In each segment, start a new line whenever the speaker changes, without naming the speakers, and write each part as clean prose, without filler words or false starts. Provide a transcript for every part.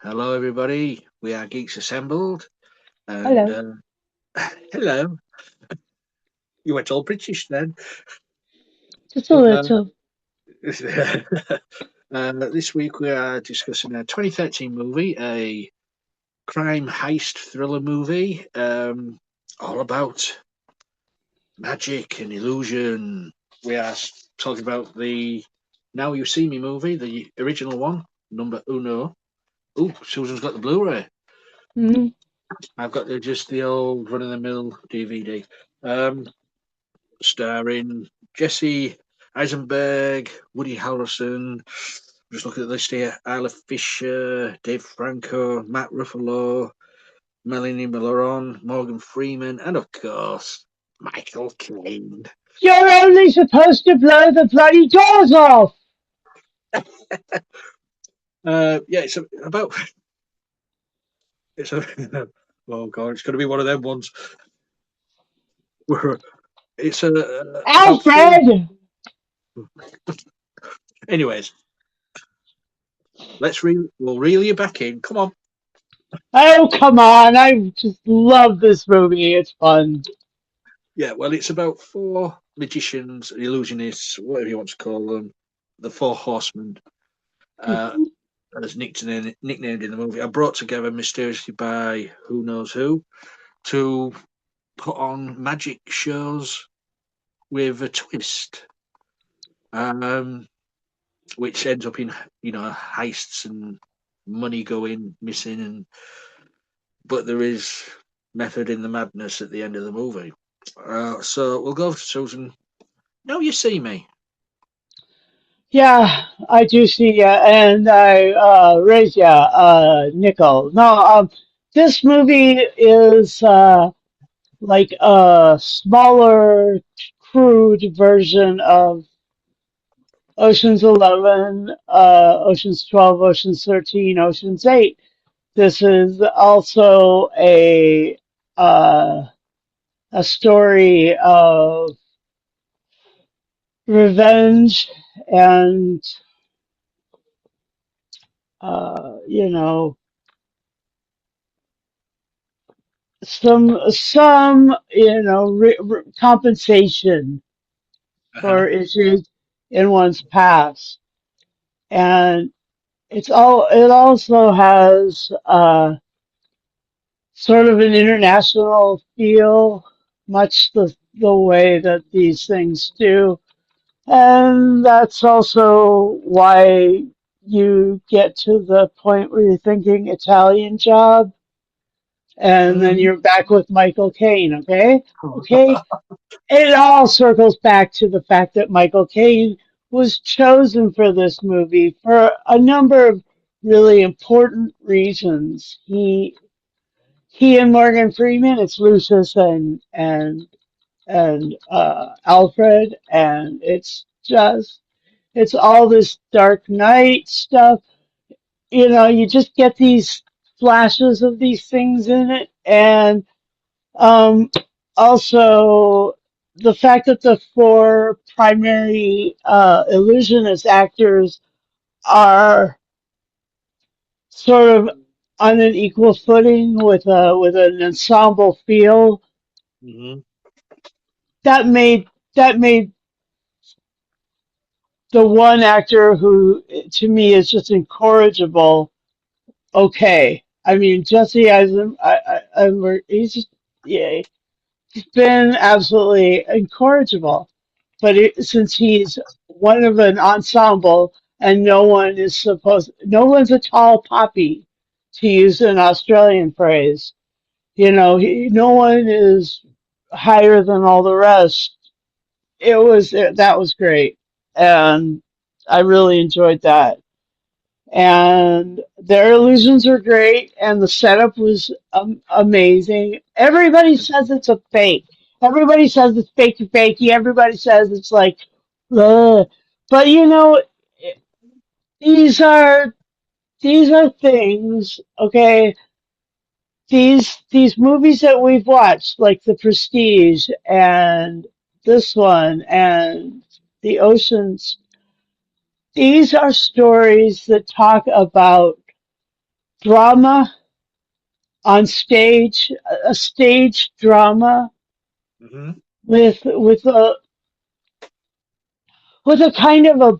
Hello, everybody. We are Geeks Assembled. And
Hello.
hello. You went all British then.
Just a
Uh,
little.
this week we are discussing a 2013 movie, a crime heist thriller movie, all about magic and illusion. We are talking about the Now You See Me movie, the original one, number uno. Oh, Susan's got the Blu-ray.
Mm.
I've got just the old run-of-the-mill DVD. Um, Starring Jesse Eisenberg, Woody Harrelson. Just looking at the list here: Isla Fisher, Dave Franco, Matt Ruffalo, Melanie Milleron, Morgan Freeman, and of course Michael Caine.
You're only supposed to blow the bloody doors off!
Yeah, about it's a oh god, it's going to be one of them ones. Where it's about four.
Alfred!
Anyways, we'll reel you back in. Come on.
Oh, come on. I just love this movie. It's fun.
Yeah, well, it's about four magicians, illusionists, whatever you want to call them, the Four Horsemen, uh, as nicknamed in the movie, are brought together mysteriously by who knows who to put on magic shows with a twist, um, which ends up in heists and money going missing, and but there is method in the madness at the end of the movie. So we'll go to Susan. Now you see me.
Yeah, I do see ya, and I raise ya, nickel. No, this movie is like a smaller, crude version of Ocean's 11, Ocean's 12, Ocean's 13, Ocean's 8. This is also uh, a story of revenge and you know some compensation
Uh-huh.
for issues in one's past, and it also has sort of an international feel, much the way that these things do. And that's also why you get to the point where you're thinking Italian job, and then
Mhm.
you're back with Michael Caine, okay? Okay? It all circles back to the fact that Michael Caine was chosen for this movie for a number of really important reasons. He and Morgan Freeman, it's Lucius and Alfred, and it's all this Dark Knight stuff. You just get these flashes of these things in it, and um, also the fact that the four primary illusionist actors are sort of on an equal footing with an ensemble feel
Mhm.
that made the one actor who to me is just incorrigible okay. I mean, Jesse he's just, yeah, he's been absolutely incorrigible. But since he's one of an ensemble and no one's a tall poppy, to use an Australian phrase. No one is higher than all the rest. That was great. And I really enjoyed that, and their illusions are great, and the setup was amazing. Everybody says it's a fake. Everybody says it's fakey fakey. Everybody says it's like, ugh. But these are these are things. Okay, these movies that we've watched, like The Prestige and this one and the Oceans. These are stories that talk about drama on stage, a stage drama
Hmm.
with a kind of a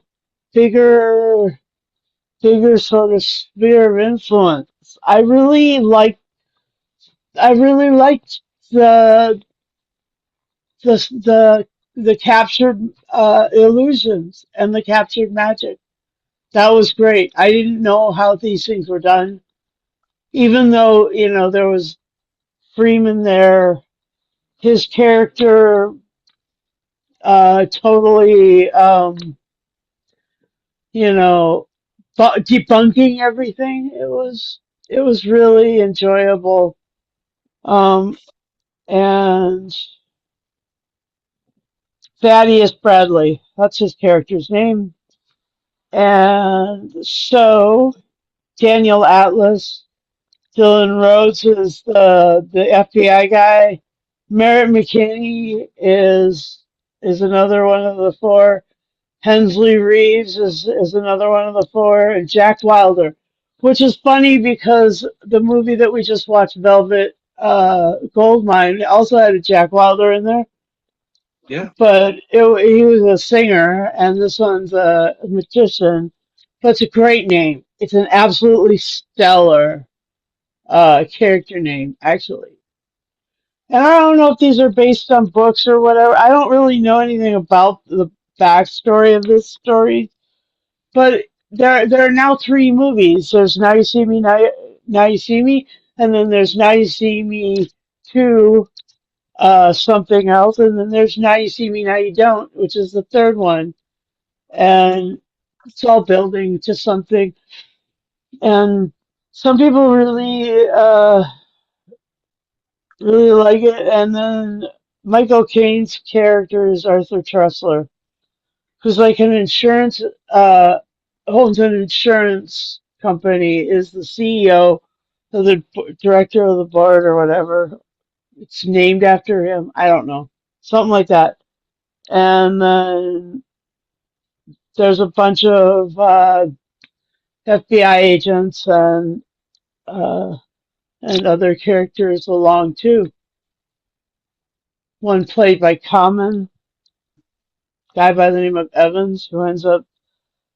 bigger sort of sphere of influence. I really liked the the the captured illusions and the captured magic. That was great. I didn't know how these things were done, even though there was Freeman there. His character totally you know debunking everything. It was really enjoyable. Um, and Thaddeus Bradley, that's his character's name. And so Daniel Atlas, Dylan Rhodes is the FBI guy. Merritt McKinney is another one of the four. Hensley Reeves is another one of the four, and Jack Wilder, which is funny because the movie that we just watched, Velvet Goldmine, also had a Jack Wilder in there,
Yeah.
but he was a singer, and this one's a magician. But it's a great name. It's an absolutely stellar character name, actually. And I don't know if these are based on books or whatever. I don't really know anything about the backstory of this story, but there are now three movies. There's Now You See Me, Now You See Me, and then there's Now You See Me Two, something else, and then there's Now You See Me, Now You Don't, which is the third one, and it's all building to something. And some people really like it. And then Michael Caine's character is Arthur Tressler, who's like an insurance owns an insurance company, is the CEO of the director of the board or whatever. It's named after him. I don't know, something like that. And then there's a bunch of FBI agents uh, and other characters along too. One played by Common, guy by the name of Evans, who ends up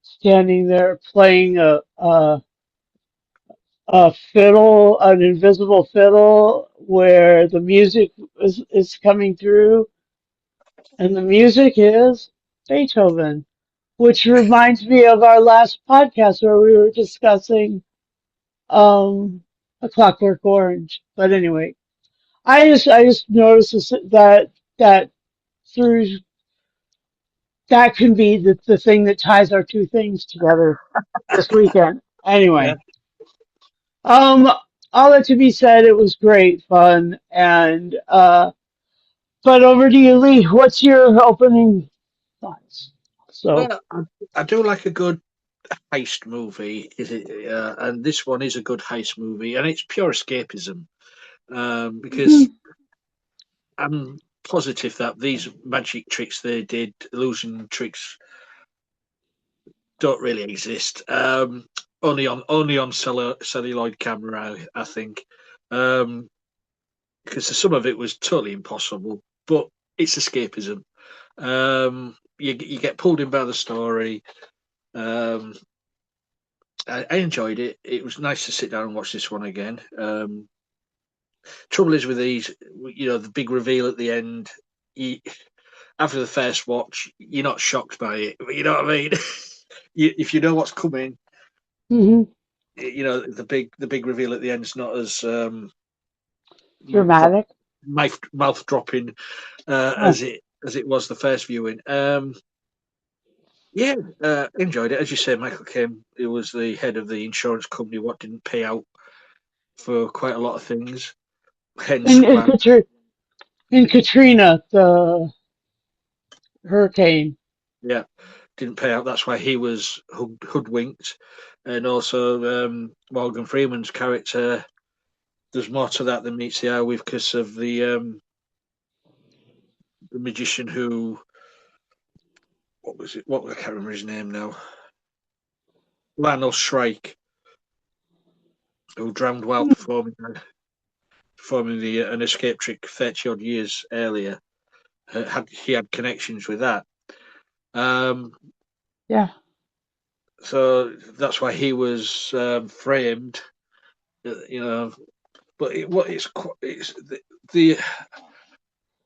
standing there playing a fiddle, an invisible fiddle, where the music is coming through, and the music is Beethoven, which reminds me of our last podcast where we were discussing A Clockwork Orange. But anyway, I just noticed that through that can be the thing that ties our two things together this weekend.
Yeah.
Anyway, um, all that to be said, it was great fun, and but over to you, Lee. What's your opening thoughts? So,
Well, I do like a good heist movie. Is it? And this one is a good heist movie, and it's pure escapism. Because
mhm,
I'm positive that these magic tricks they did, illusion tricks, don't really exist. Only on celluloid camera, I think. Um, because some of it was totally impossible, but it's escapism. You get pulled in by the story. Um, I enjoyed it. It was nice to sit down and watch this one again. Trouble is with these, the big reveal at the end. You, After the first watch, you're not shocked by it. You know what I mean? If you know what's coming,
mhm,
the big reveal at the end is not as
dramatic.
mouth dropping
Huh.
as it was the first viewing. Yeah, enjoyed it. As you say, Michael Caine, he was the head of the insurance company. What didn't pay out for quite a lot of things. Hence
And
why,
in Katrina, the hurricane.
yeah, didn't pay out. That's why he was hoodwinked. And also, Morgan Freeman's character, there's more to that than meets the eye with because of the magician who, what was it? What I can't remember his name now. Lionel Shrike. who drowned while
Hmm.
performing an escape trick 30 odd years earlier. He had connections with that. Um,
Yeah.
so that's why he was framed. You know, but it's the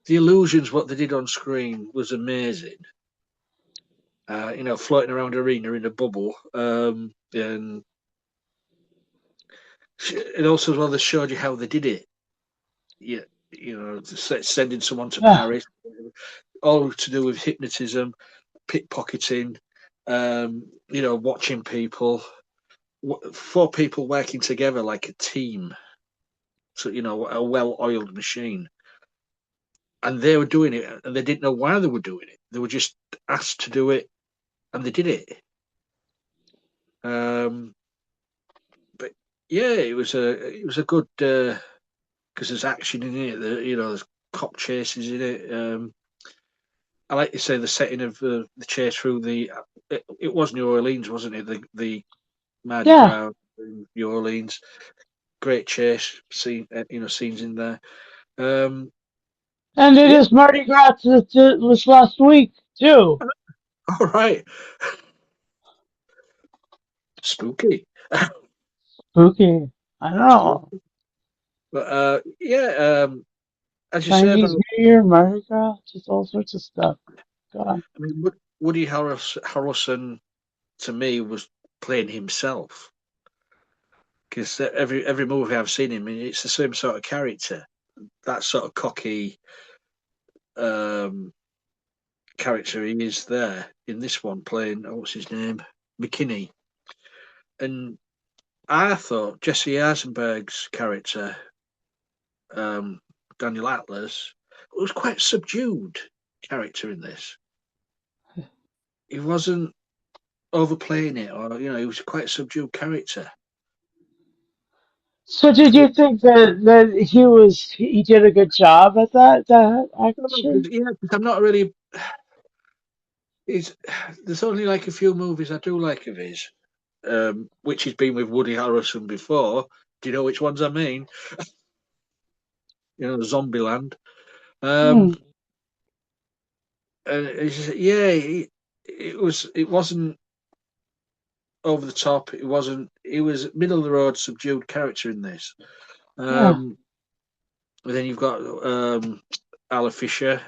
the illusions what they did on screen was amazing. Floating around arena in a bubble, and it also as well they showed you how they did it. Yeah, sending someone to
Yeah.
Paris, all to do with hypnotism, pickpocketing, watching people, four people working together like a team. So a well-oiled machine, and they were doing it, and they didn't know why they were doing it. They were just asked to do it, and they did it. Um, but yeah, it was a good because there's action in it. There's cop chases in it. I like to say the setting of the chase through it was New Orleans, wasn't it? The Mardi
Yeah.
Gras in New Orleans. Great chase scene, scenes in there. Um,
And it
yeah,
is Mardi Gras this last week too.
all right, spooky.
Spooky. I know.
Spooky. But yeah, as you say
Chinese
about,
New Year, Mardi Gras, just all sorts of stuff. God.
I mean, Woody Harrelson to me was playing himself because every movie I've seen him in, it's the same sort of character, that sort of cocky um, character he is there in this one playing what's his name, McKinney, and I thought Jesse Eisenberg's character, um, Daniel Atlas, was quite subdued character in this. He wasn't overplaying it, or he was quite a subdued character.
So did you think that he did a good job at that action?
Yeah, because I'm not really. It's, there's only like a few movies I do like of his, which he's been with Woody Harrelson before. Do you know which ones I mean? Zombieland. Um,
Hmm.
and yeah, it wasn't over the top. It wasn't. It was middle of the road, subdued character in this.
Yeah.
Um, and then you've got Ala Fisher.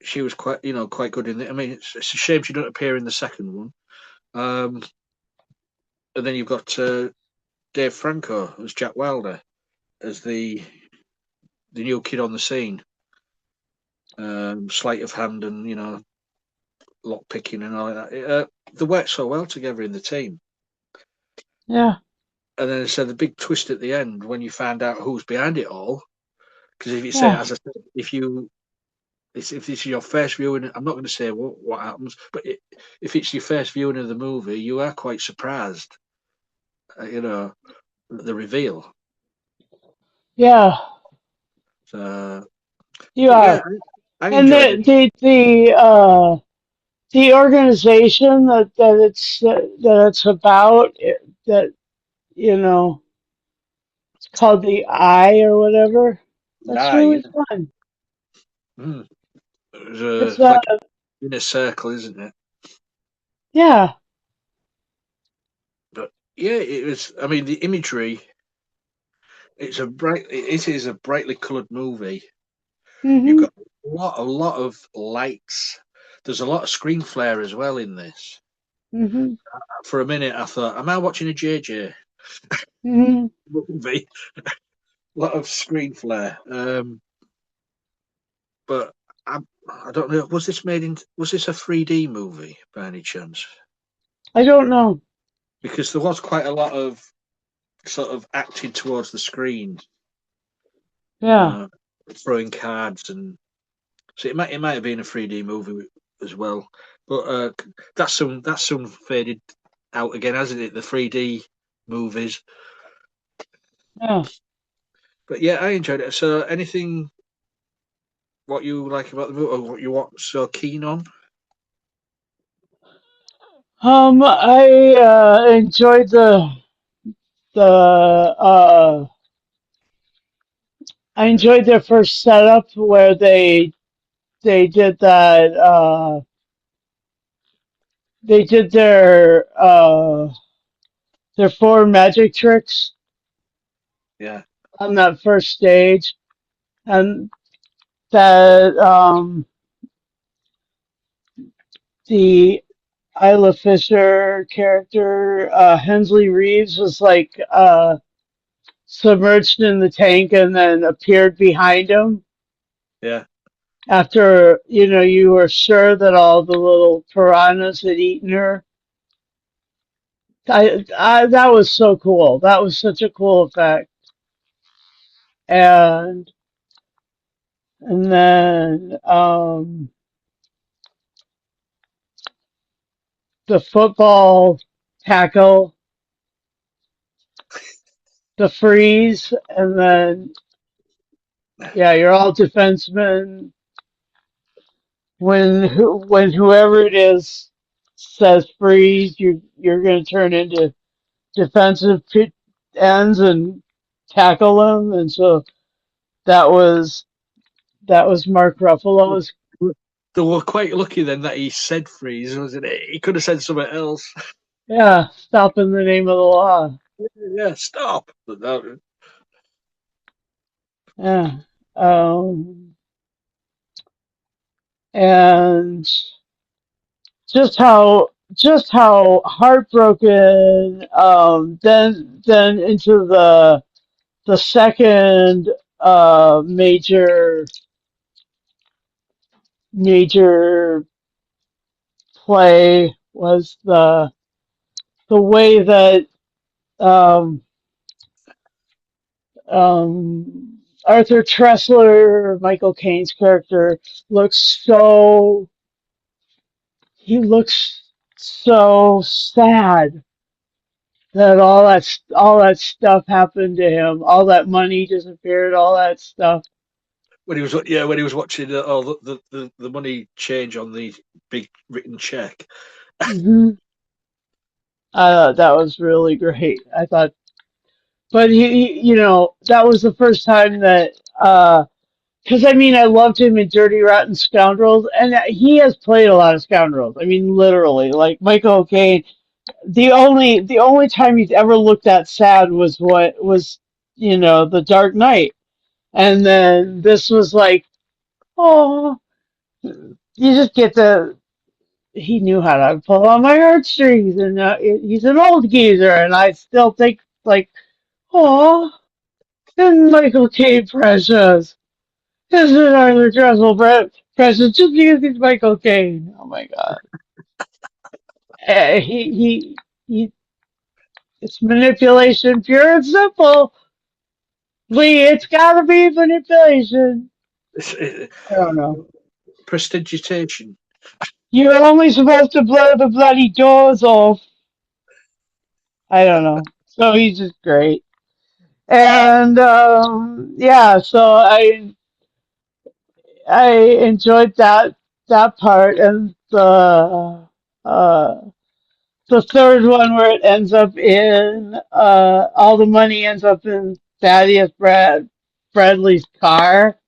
She was quite good in it. I mean, it's a shame she didn't appear in the second one. Um, and then you've got Dave Franco as Jack Wilder as the new kid on the scene. Sleight of hand and lock picking and all that. They work so well together in the team.
Yeah.
And then so the big twist at the end when you find out who's behind it all. Because if you say,
Yeah.
as I said, if this is your first viewing, I'm not going to say what happens, but if it's your first viewing of the movie, you are quite surprised, at the reveal.
Yeah.
So,
You
but yeah,
are.
I
And
enjoyed it.
the organization that it's about that you know it's called the Eye or whatever. That's
Yeah,
really fun.
mm,
It's
it's like in a circle, isn't it?
yeah.
But yeah, it was. I mean, the imagery. It is a brightly coloured movie. You've
Mhm.
got a lot of lights. There's a lot of screen flare as well in this.
Mhm.
For a minute, I thought, am I watching a JJ
Mhm.
movie? A lot of screen flare. But I don't know. Was this a 3D movie by any chance?
I don't know.
Because there was quite a lot of sort of acting towards the screen,
Yeah.
uh, throwing cards, and so it might have been a 3D movie as well. But that's some faded out again, hasn't it? The 3D movies.
Yeah.
But yeah, I enjoyed it. So anything what you like about the movie, or what you want so keen on?
I enjoyed the I enjoyed their first setup where they did that they did their four magic tricks
Yeah,
on that first stage, and that the Isla Fisher character Hensley Reeves was like submerged in the tank and then appeared behind him
yeah.
after you were sure that all the little piranhas had eaten her. That was so cool. That was such a cool effect. And then the football tackle, the freeze, and then yeah, you're all defensemen. When whoever it is says freeze, you're going to turn into defensive ends and tackle them, and so that was that was Mark Ruffalo's.
They were quite lucky then that he said freeze, wasn't it? He could have said something else.
Yeah, stop in the name of the law.
Yeah, stop. But that,
Yeah, and just how heartbroken. Then into the second major play was the way that um, Arthur Tressler, Michael Caine's character, looks so he looks so sad that all that stuff happened to him, all that money disappeared, all that stuff.
when he was watching the money change on the big written check.
hmm I thought that was really great. I thought, but that was the first time that because I mean, I loved him in Dirty Rotten Scoundrels, and he has played a lot of scoundrels. I mean, literally, like Michael Caine. The only time he's ever looked that sad was what was The Dark Knight, and then this was like, oh, you just get the. He knew how to pull on my heartstrings, and he's an old geezer, and I still think like, oh, isn't Michael Caine precious? Isn't Arthur Dressel precious just because he's Michael Caine? Oh my God. He, it's manipulation, pure and simple. Lee, it's gotta be manipulation. I don't know.
Prestidigitation.
You're only supposed to blow the bloody doors off. I don't know. So he's just great. And yeah, so I enjoyed that part, and uh, the third one where it ends up in all the money ends up in Thaddeus Bradley's car.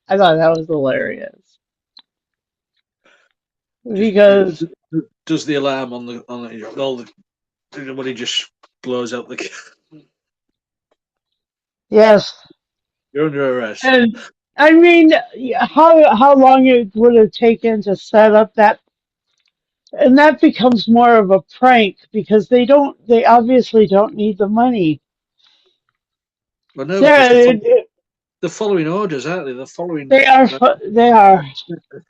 I thought that was hilarious
Just
because
does the alarm all the when he just blows out the.
yes,
You're under arrest.
and I mean, how long it would have taken to set up that, and that becomes more of a prank because they obviously don't need the money.
Well, no, because
They're,
they're following orders, aren't they? They're following
they are
a
they are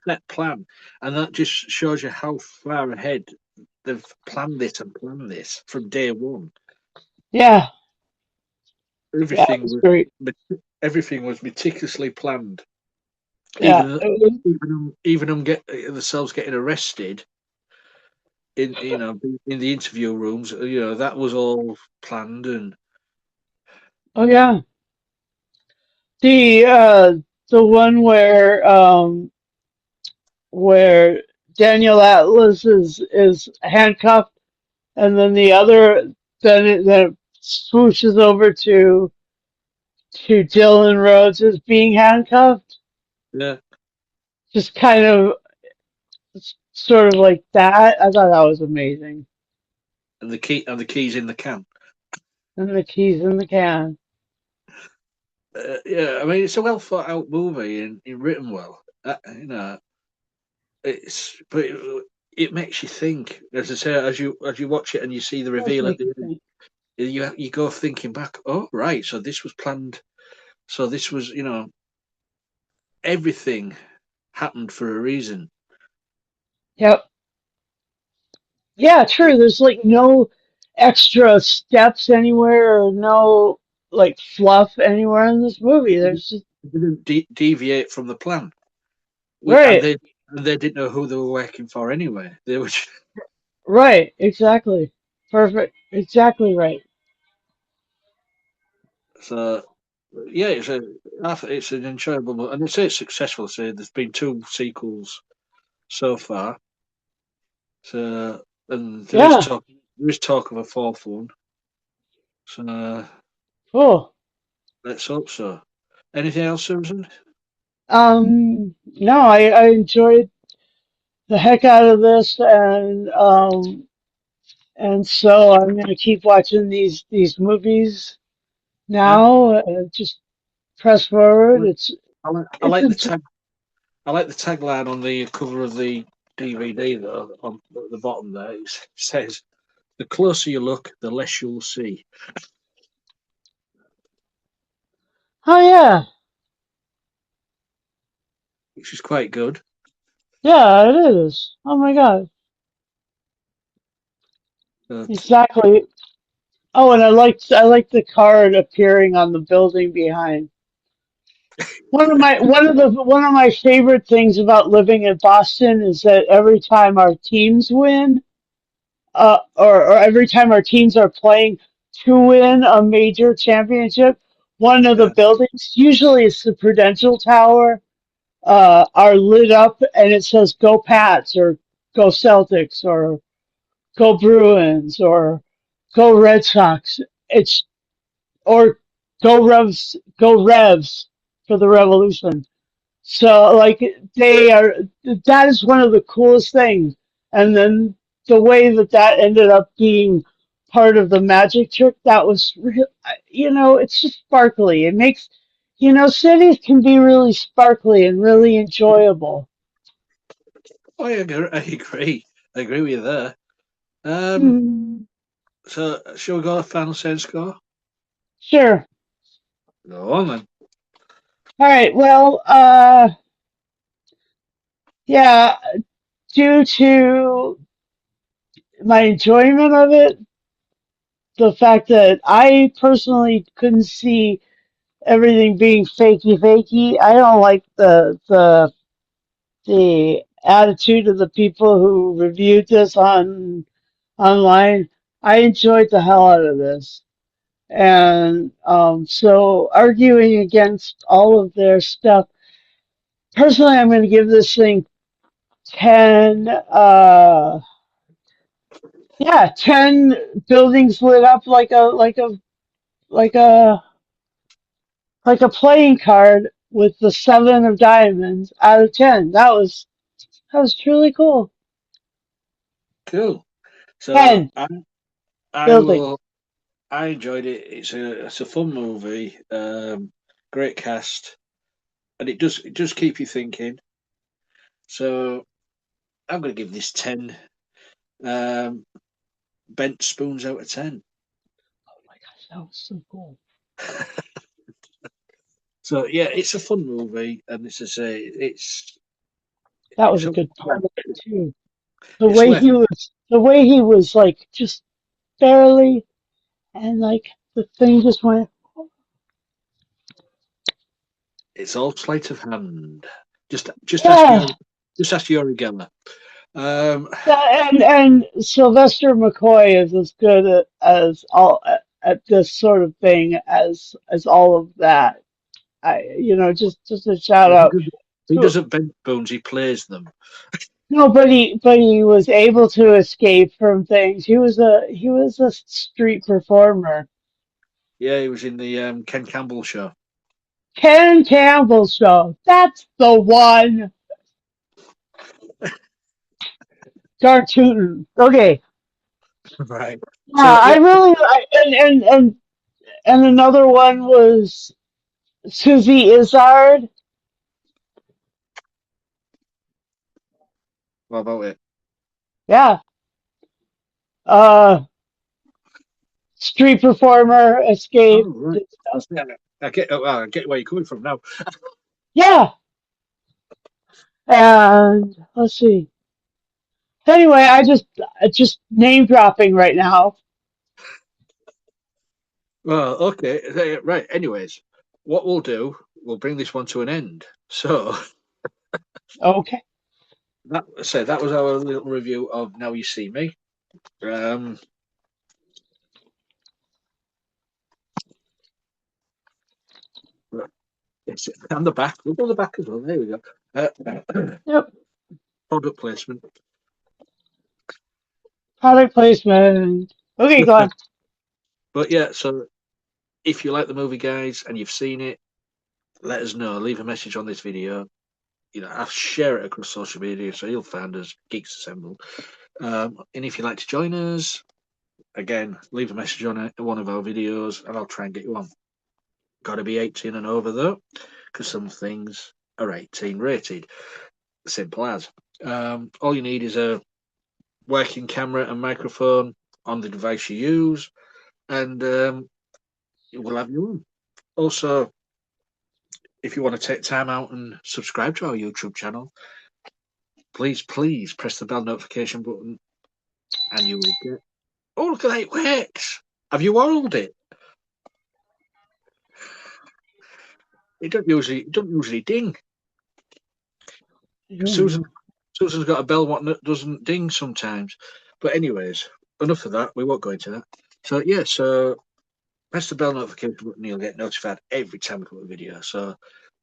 set plan, and that just shows you how far ahead they've planned this and planned this from day one.
yeah, yeah, it
Everything
was
was
great.
everything was meticulously planned.
Yeah,
Even them get themselves getting arrested in in the interview rooms. That was all planned and
oh yeah, the uh the one where Daniel Atlas is handcuffed, and then the other then swooshes over to Dylan Rhodes as being handcuffed.
Yeah,
Just kind of sort of like that. I thought that was amazing.
and the keys in the can.
And the keys in the can.
Yeah, I mean it's a well thought out movie and written well. But it makes you think. As I say, as you watch it and you see the
It does
reveal at
make
the
you
end,
think.
you go thinking back. Oh right, so this was planned. So this was everything happened for a reason.
Yep. Yeah, true. There's like no extra steps anywhere or no like fluff anywhere in this movie. There's just
It didn't deviate from the plan. And
right,
they didn't know who they were working for anyway. They were
right, exactly. Perfect. Exactly right.
so yeah. It's an enjoyable and they say it's successful. Say there's been two sequels so far. So and
Yeah.
there is talk of a fourth one. So
Cool.
let's hope so. Anything else, Susan?
No, I enjoyed the heck out of this and so I'm gonna keep watching these movies
Yeah.
now. Just press forward.
I
It's
like the
a,
tag. I like the tagline on the cover of the DVD though. On at the bottom there, it says, "The closer you look, the less you'll see,"
oh yeah,
which is quite good.
yeah, it is. Oh my God,
But
exactly. Oh, and I liked the card appearing on the building behind. One of my favorite things about living in Boston is that every time our teams win, or every time our teams are playing to win a major championship, one of the
yeah,
buildings, usually it's the Prudential Tower, are lit up and it says "Go Pats" or "Go Celtics" or "Go Bruins" or "Go Red Sox." It's or go Revs for the Revolution. So like they are, that is one of the coolest things. And then the way that that ended up being part of the magic trick, that was real. It's just sparkly. It makes, cities can be really sparkly and really enjoyable.
I agree. I agree. I agree with you there. Um,
Hmm.
so shall we go to final sense score?
Sure.
Go on then.
All right. Well, yeah, due to my enjoyment of it, the fact that I personally couldn't see everything being fakey. I don't like the attitude of the people who reviewed this online. I enjoyed the hell out of this, and so arguing against all of their stuff. Personally, I'm going to give this thing 10. Yeah, 10 buildings lit up like a like a playing card with the seven of diamonds out of 10. That was truly cool.
Cool. So
10
I
buildings.
will. I enjoyed it. It's a fun movie. Great cast, and it does keep you thinking. So I'm going to give this 10 um, bent spoons out of 10.
Oh my gosh, that was so cool.
So yeah, it's a fun movie, and as I say,
That was
it's
a
a,
good part of it too.
it's worth.
The way he was like just barely, and like the thing just went.
It's all sleight of hand. Just ask
Yeah,
your just ask Yuri Geller. Um,
and Sylvester McCoy is as good as all at this sort of thing as all of that. Just a shout
well,
out
he
to
doesn't bend spoons; he plays them.
no, but he was able to escape from things. He was a street performer.
Yeah, he was in the Ken Campbell show.
Ken Campbell show. That's the one. Start tooting. Okay.
Right.
Yeah,
So
I
yeah,
really and another one was Susie Izzard.
what about it?
Yeah. Uh, street performer,
Oh,
escaped
right.
and stuff.
Yeah, I get where you're coming from now.
Yeah. And let's see. Anyway, I just name dropping right now.
Well, okay, right. Anyways, what we'll do, we'll bring this one to an end. So
Okay.
that was our little review of Now You See Me. Um, and the back. We'll go the back as well. There we go.
Yep.
Product placement.
Product placement. Okay, go on.
But yeah, so if you like the movie, guys, and you've seen it, let us know. Leave a message on this video. I'll share it across social media so you'll find us Geeks Assemble. And if you'd like to join us, again, leave a message on one of our videos and I'll try and get you on. Got to be 18 and over though, because some things are 18 rated. Simple as. All you need is a working camera and microphone on the device you use, and we'll have you on. Also, if you want to take time out and subscribe to our YouTube channel, please press the bell notification button and you will get. Oh, look at that, it works! Have you oiled it? It don't usually ding.
I don't
Susan
know.
Susan's got a bell what doesn't ding sometimes. But anyways, enough of that. We won't go into that. So yeah, so press the bell notification button, you'll get notified every time we put a video. So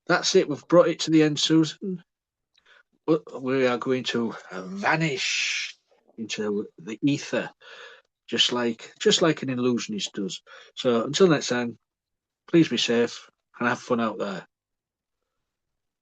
that's it. We've brought it to the end, Susan. We are going to vanish into the ether, just like an illusionist does. So until next time, please be safe and have fun out there.